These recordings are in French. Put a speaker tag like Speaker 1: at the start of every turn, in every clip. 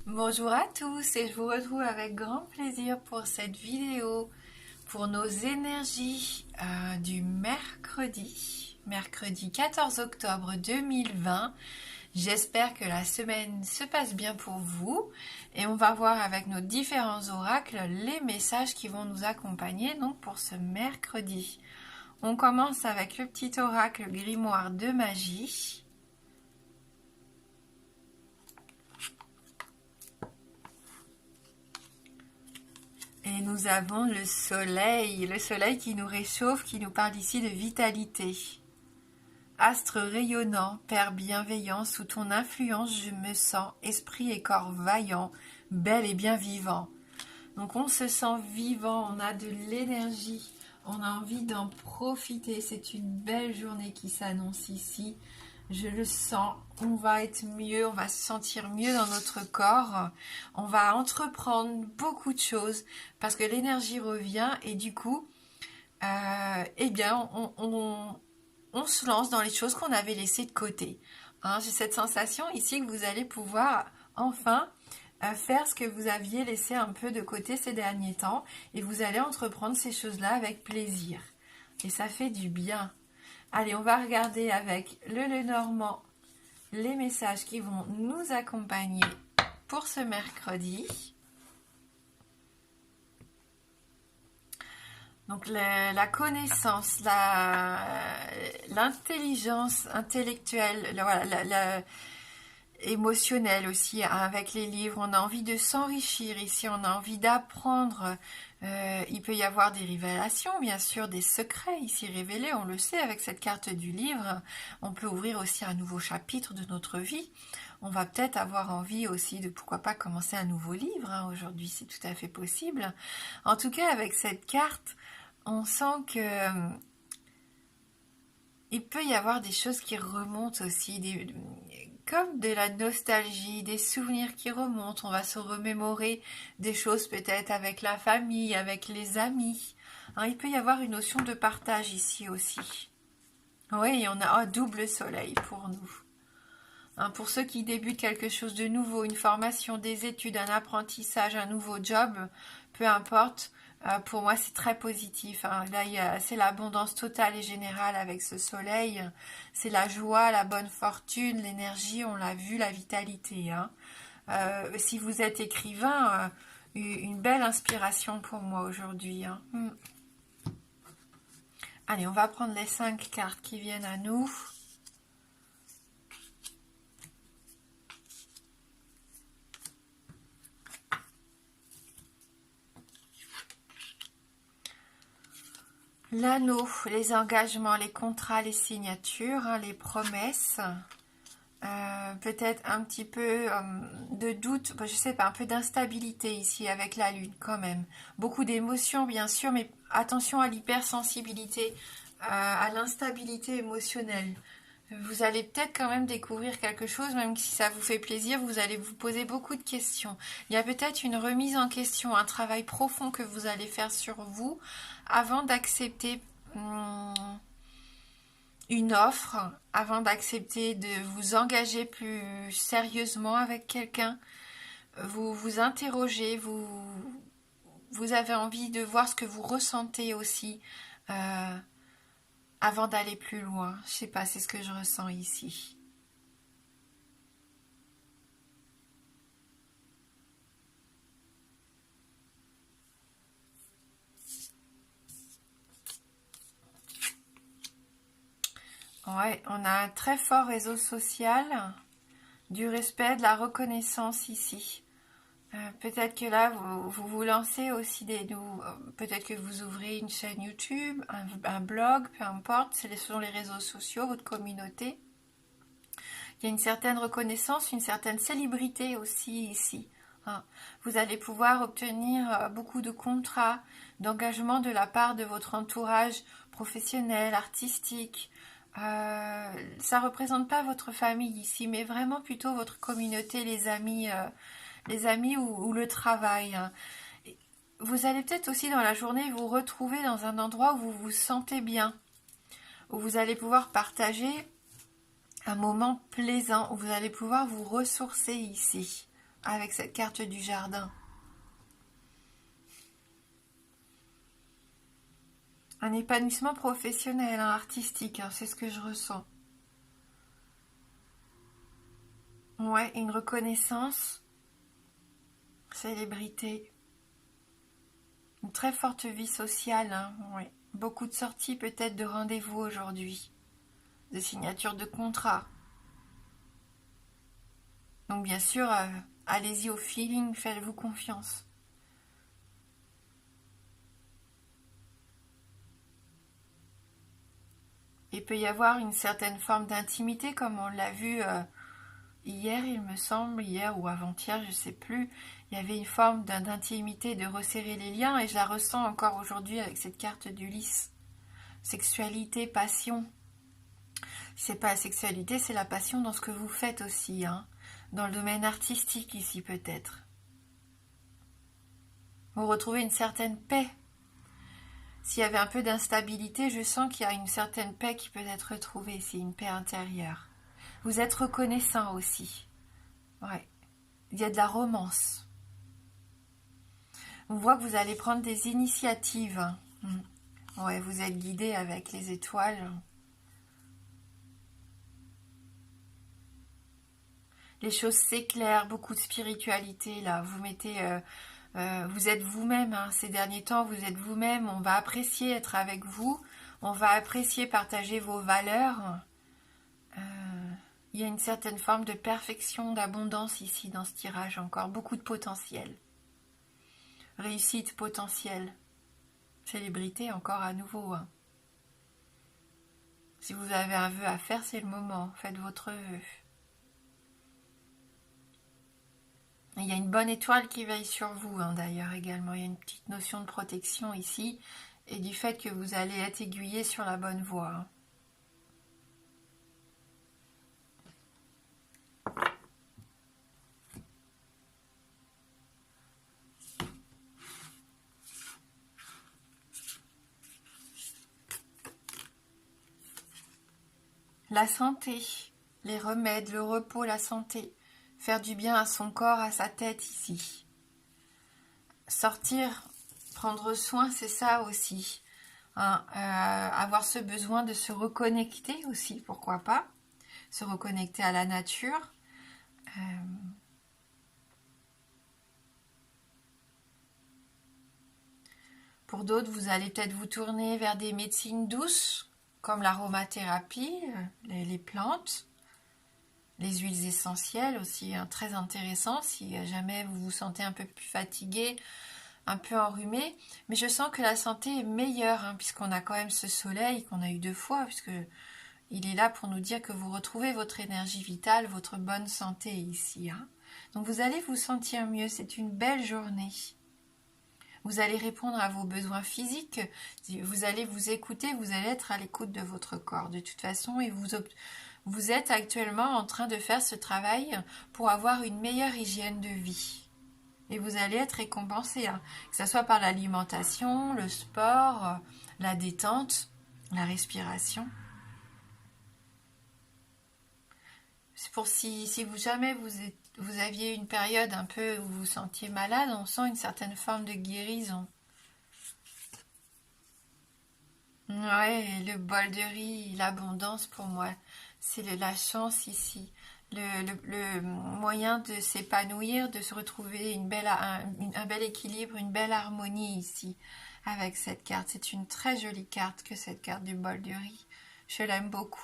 Speaker 1: Bonjour à tous et je vous retrouve avec grand plaisir pour cette vidéo pour nos énergies du mercredi 14 octobre 2020. J'espère que la semaine se passe bien pour vous et on va voir avec nos différents oracles les messages qui vont nous accompagner donc pour ce mercredi. On commence avec le petit oracle grimoire de magie. Et nous avons le soleil qui nous réchauffe, qui nous parle ici de vitalité. Astre rayonnant, Père bienveillant, sous ton influence je me sens, esprit et corps vaillant, bel et bien vivant. Donc on se sent vivant, on a de l'énergie, on a envie d'en profiter. C'est une belle journée qui s'annonce ici. Je le sens, on va être mieux, on va se sentir mieux dans notre corps, on va entreprendre beaucoup de choses parce que l'énergie revient et du coup, eh bien, on se lance dans les choses qu'on avait laissées de côté. Hein, j'ai cette sensation ici que vous allez pouvoir enfin faire ce que vous aviez laissé un peu de côté ces derniers temps et vous allez entreprendre ces choses-là avec plaisir. Et ça fait du bien. Allez, on va regarder avec le Lenormand les messages qui vont nous accompagner pour ce mercredi. Donc la connaissance, l'intelligence intellectuelle, émotionnelle aussi, avec les livres, on a envie de s'enrichir ici, on a envie d'apprendre. Il peut y avoir des révélations, bien sûr, des secrets ici révélés, on le sait avec cette carte du livre. On peut ouvrir aussi un nouveau chapitre de notre vie. On va peut-être avoir envie aussi de, pourquoi pas, commencer un nouveau livre. Hein. Aujourd'hui, c'est tout à fait possible. En tout cas, avec cette carte, on sent que il peut y avoir des choses qui remontent aussi, comme de la nostalgie, des souvenirs qui remontent. On va se remémorer des choses peut-être avec la famille, avec les amis. Hein, il peut y avoir une notion de partage ici aussi. Oui, on a un double soleil pour nous. Hein, pour ceux qui débutent quelque chose de nouveau, une formation, des études, un apprentissage, un nouveau job, peu importe, pour moi c'est très positif. Hein. Là, c'est l'abondance totale et générale avec ce soleil. C'est la joie, la bonne fortune, l'énergie, on l'a vu, la vitalité. Hein. Si vous êtes écrivain, une belle inspiration pour moi aujourd'hui. Hein. Allez, on va prendre les 5 cartes qui viennent à nous. L'anneau, les engagements, les contrats, les signatures, hein, les promesses, peut-être un petit peu de doute, je sais pas, un peu d'instabilité ici avec la lune quand même. Beaucoup d'émotions bien sûr, mais attention à l'hypersensibilité, à l'instabilité émotionnelle. Vous allez peut-être quand même découvrir quelque chose, même si ça vous fait plaisir, vous allez vous poser beaucoup de questions. Il y a peut-être une remise en question, un travail profond que vous allez faire sur vous avant d'accepter une offre, avant d'accepter de vous engager plus sérieusement avec quelqu'un. Vous vous interrogez, vous avez envie de voir ce que vous ressentez aussi. Avant d'aller plus loin. Je sais pas, c'est ce que je ressens ici. Ouais, on a un très fort réseau social, du respect, de la reconnaissance ici. Peut-être que là, vous lancez aussi peut-être que vous ouvrez une chaîne YouTube, un blog, peu importe, ce sont les réseaux sociaux, votre communauté. Il y a une certaine reconnaissance, une certaine célébrité aussi ici. Hein. Vous allez pouvoir obtenir beaucoup de contrats, d'engagement de la part de votre entourage professionnel, artistique. Ça ne représente pas votre famille ici, mais vraiment plutôt votre communauté, les amis ou le travail. Hein. Vous allez peut-être aussi dans la journée vous retrouver dans un endroit où vous vous sentez bien, où vous allez pouvoir partager un moment plaisant, où vous allez pouvoir vous ressourcer ici. avec cette carte du jardin. Un épanouissement professionnel, hein, artistique, hein, c'est ce que je ressens. Ouais, une reconnaissance, célébrité, une très forte vie sociale, hein, ouais. Beaucoup de sorties peut-être de rendez-vous aujourd'hui, de signature de contrat. Donc bien sûr, allez-y au feeling, faites-vous confiance. Il peut y avoir une certaine forme d'intimité, comme on l'a vu hier, il me semble, hier ou avant-hier, je ne sais plus. Il y avait une forme d'intimité, de resserrer les liens, et je la ressens encore aujourd'hui avec cette carte d'Ulysse. Sexualité, passion. C'est pas la sexualité, c'est la passion dans ce que vous faites aussi, hein. Dans le domaine artistique ici peut-être. Vous retrouvez une certaine paix. S'il y avait un peu d'instabilité, je sens qu'il y a une certaine paix qui peut être retrouvée, c'est une paix intérieure. Vous êtes reconnaissant aussi. Ouais. Il y a de la romance. On voit que vous allez prendre des initiatives. Ouais, vous êtes guidé avec les étoiles. Les choses s'éclairent, beaucoup de spiritualité là. Vous mettez... vous êtes vous-même, hein. Ces derniers temps, vous êtes vous-même. On va apprécier être avec vous. On va apprécier partager vos valeurs. Il y a une certaine forme de perfection, d'abondance ici dans ce tirage encore. Beaucoup de potentiel. Réussite potentielle. Célébrité encore à nouveau. Hein. Si vous avez un vœu à faire, c'est le moment. Faites votre vœu. Il y a une bonne étoile qui veille sur vous, hein, d'ailleurs, également. Il y a une petite notion de protection ici, et du fait que vous allez être aiguillé sur la bonne voie. Hein. La santé, les remèdes, le repos, la santé. Faire du bien à son corps, à sa tête ici. Sortir, prendre soin, c'est ça aussi. Hein, avoir ce besoin de se reconnecter aussi, pourquoi pas. Se reconnecter à la nature. Pour d'autres, vous allez peut-être vous tourner vers des médecines douces, comme l'aromathérapie, les plantes. Les huiles essentielles aussi, hein, très intéressant si jamais vous vous sentez un peu plus fatigué, un peu enrhumé. Mais je sens que la santé est meilleure, hein, puisqu'on a quand même ce soleil qu'on a eu 2 fois, puisque il est là pour nous dire que vous retrouvez votre énergie vitale, votre bonne santé ici. Hein. Donc vous allez vous sentir mieux, c'est une belle journée. Vous allez répondre à vos besoins physiques, vous allez vous écouter, vous allez être à l'écoute de votre corps de toute façon, et vous êtes actuellement en train de faire ce travail pour avoir une meilleure hygiène de vie. Et vous allez être récompensé, hein, que ce soit par l'alimentation, le sport, la détente, la respiration. C'est pour si vous jamais vous aviez une période un peu où vous vous sentiez malade, on sent une certaine forme de guérison. Ouais, le bol de riz, l'abondance pour moi, c'est la chance ici. Le moyen de s'épanouir, de se retrouver un bel équilibre, une belle harmonie ici avec cette carte. C'est une très jolie carte que cette carte du bol de riz. Je l'aime beaucoup.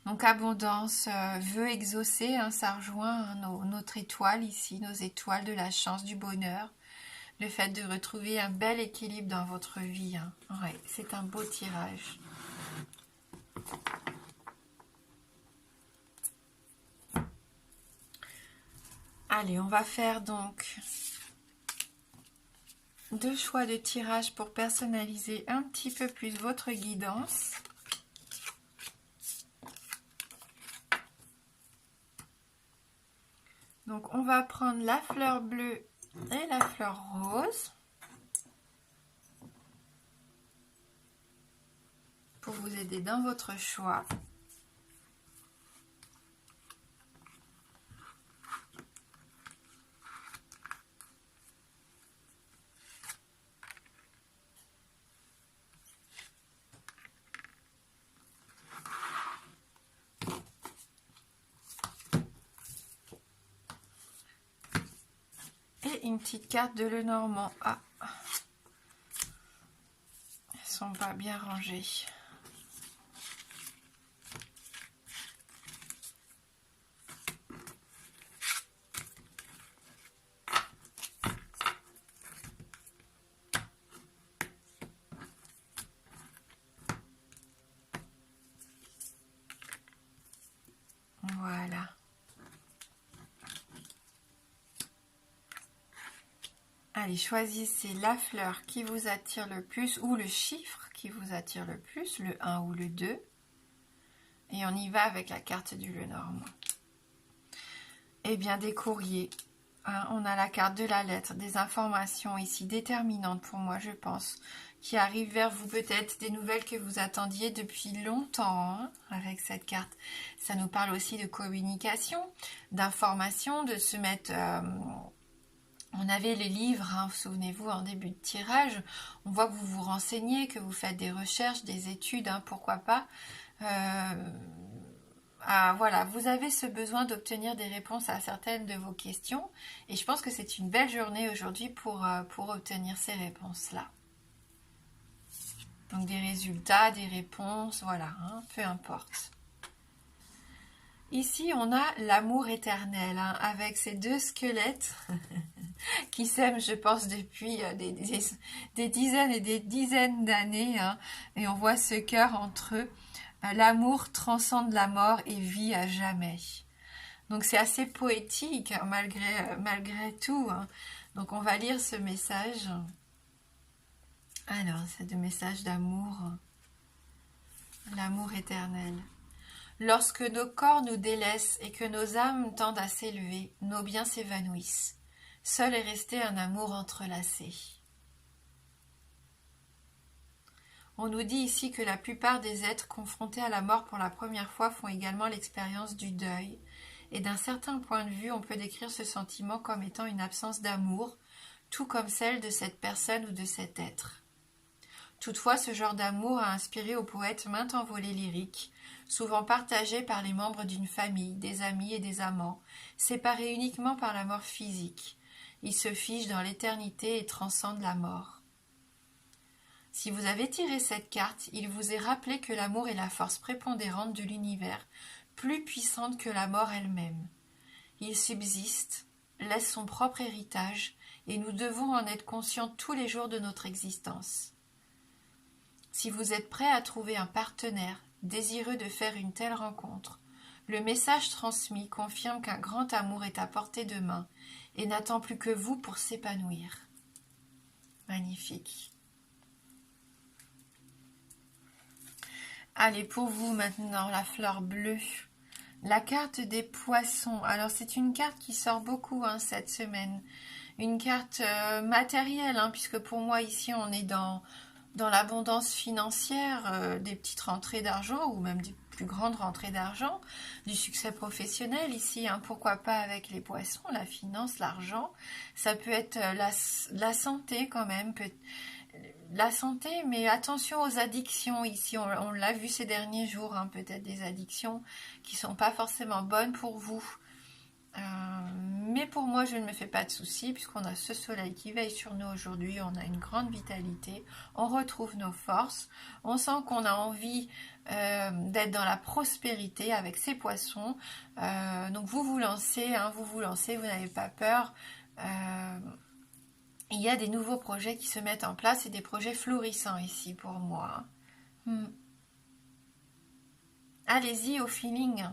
Speaker 1: Donc abondance, vœux exaucés, hein, ça rejoint hein, notre étoile ici, nos étoiles de la chance, du bonheur. Le fait de retrouver un bel équilibre dans votre vie. Hein. Ouais, c'est un beau tirage. Allez, on va faire donc 2 choix de tirage pour personnaliser un petit peu plus votre guidance. Donc on va prendre la fleur bleue et la fleur rose pour vous aider dans votre choix. et une petite carte de Lenormand. Ah, elles sont pas bien rangées. Voilà. Allez, choisissez la fleur qui vous attire le plus ou le chiffre qui vous attire le plus, le 1 ou le 2. Et on y va avec la carte du Lenormand. Eh bien, des courriers. Hein, on a la carte de la lettre, des informations ici déterminantes pour moi, je pense, qui arrivent vers vous, peut-être des nouvelles que vous attendiez depuis longtemps, hein, avec cette carte. Ça nous parle aussi de communication, d'information, de se mettre... on avait les livres, hein, souvenez-vous, en début de tirage, on voit que vous vous renseignez, que vous faites des recherches, des études, hein, pourquoi pas. Voilà, vous avez ce besoin d'obtenir des réponses à certaines de vos questions et je pense que c'est une belle journée aujourd'hui pour obtenir ces réponses-là. Donc des résultats, des réponses, voilà, hein, peu importe. Ici, on a l'amour éternel, hein, avec ces deux squelettes qui s'aiment, je pense, depuis des dizaines et des dizaines d'années, hein, et on voit ce cœur entre eux. L'amour transcende la mort et vit à jamais. Donc c'est assez poétique, hein, malgré tout. Hein. Donc on va lire ce message. Alors, c'est le message d'amour. L'amour éternel. Lorsque nos corps nous délaissent et que nos âmes tendent à s'élever, nos biens s'évanouissent. Seul est resté un amour entrelacé. On nous dit ici que la plupart des êtres confrontés à la mort pour la première fois font également l'expérience du deuil. Et d'un certain point de vue, on peut décrire ce sentiment comme étant une absence d'amour, tout comme celle de cette personne ou de cet être. Toutefois, ce genre d'amour a inspiré aux poètes maintes envolées lyriques, souvent partagées par les membres d'une famille, des amis et des amants, séparés uniquement par la mort physique. Ils se figent dans l'éternité et transcendent la mort. Si vous avez tiré cette carte, il vous est rappelé que l'amour est la force prépondérante de l'univers, plus puissante que la mort elle-même. Il subsiste, laisse son propre héritage, et nous devons en être conscients tous les jours de notre existence. Si vous êtes prêt à trouver un partenaire, désireux de faire une telle rencontre, le message transmis confirme qu'un grand amour est à portée de main et n'attend plus que vous pour s'épanouir. Magnifique. Allez, pour vous maintenant, la fleur bleue. La carte des poissons. Alors, c'est une carte qui sort beaucoup cette semaine. Une carte matérielle, puisque pour moi, ici, on est dans l'abondance financière, des petites rentrées d'argent ou même des plus grandes rentrées d'argent, du succès professionnel ici. Pourquoi pas avec les poissons, la finance, l'argent. Ça peut être la santé quand même, la santé, mais attention aux addictions ici, on l'a vu ces derniers jours, peut-être des addictions qui ne sont pas forcément bonnes pour vous. Mais pour moi, je ne me fais pas de soucis, puisqu'on a ce soleil qui veille sur nous aujourd'hui, on a une grande vitalité, on retrouve nos forces, on sent qu'on a envie d'être dans la prospérité avec ces poissons. Donc vous vous lancez, vous n'avez pas peur. Il y a des nouveaux projets qui se mettent en place et des projets florissants ici pour moi. Allez-y au feeling.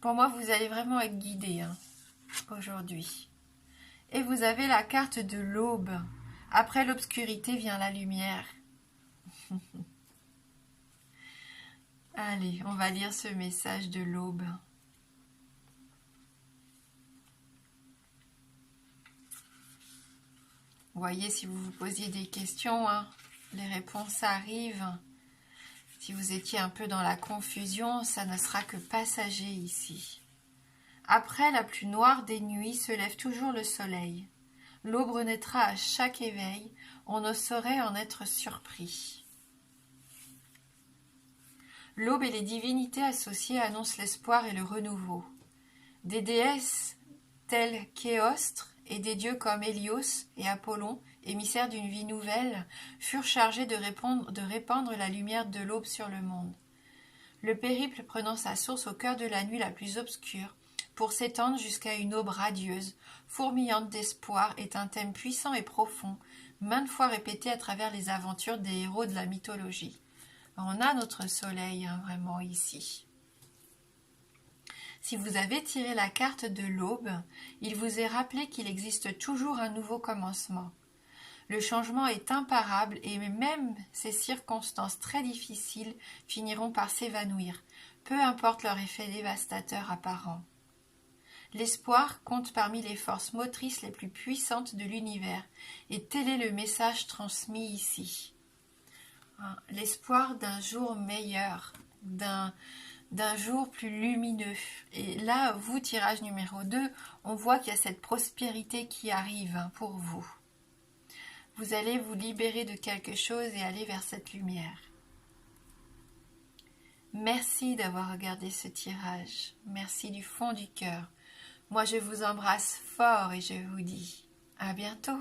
Speaker 1: Pour moi, vous allez vraiment être guidé aujourd'hui. Et vous avez la carte de l'aube. Après l'obscurité vient la lumière. Allez, on va lire ce message de l'aube. Vous voyez, si vous vous posiez des questions, les réponses arrivent. Si vous étiez un peu dans la confusion, ça ne sera que passager ici. Après la plus noire des nuits se lève toujours le soleil. L'aube renaîtra à chaque éveil, on ne saurait en être surpris. L'aube et les divinités associées annoncent l'espoir et le renouveau. Des déesses telles qu'Éostre et des dieux comme Hélios et Apollon, émissaires d'une vie nouvelle, furent chargés de répandre la lumière de l'aube sur le monde. Le périple prenant sa source au cœur de la nuit la plus obscure, pour s'étendre jusqu'à une aube radieuse, fourmillante d'espoir, est un thème puissant et profond, maintes fois répété à travers les aventures des héros de la mythologie. On a notre soleil, vraiment ici. Si vous avez tiré la carte de l'aube, il vous est rappelé qu'il existe toujours un nouveau commencement. Le changement est imparable et même ces circonstances très difficiles finiront par s'évanouir, peu importe leur effet dévastateur apparent. L'espoir compte parmi les forces motrices les plus puissantes de l'univers, et tel est le message transmis ici. L'espoir d'un jour meilleur, d'un jour plus lumineux. Et là, vous, tirage numéro 2, on voit qu'il y a cette prospérité qui arrive pour vous. Vous allez vous libérer de quelque chose et aller vers cette lumière. Merci d'avoir regardé ce tirage. Merci du fond du cœur. Moi, je vous embrasse fort et je vous dis à bientôt.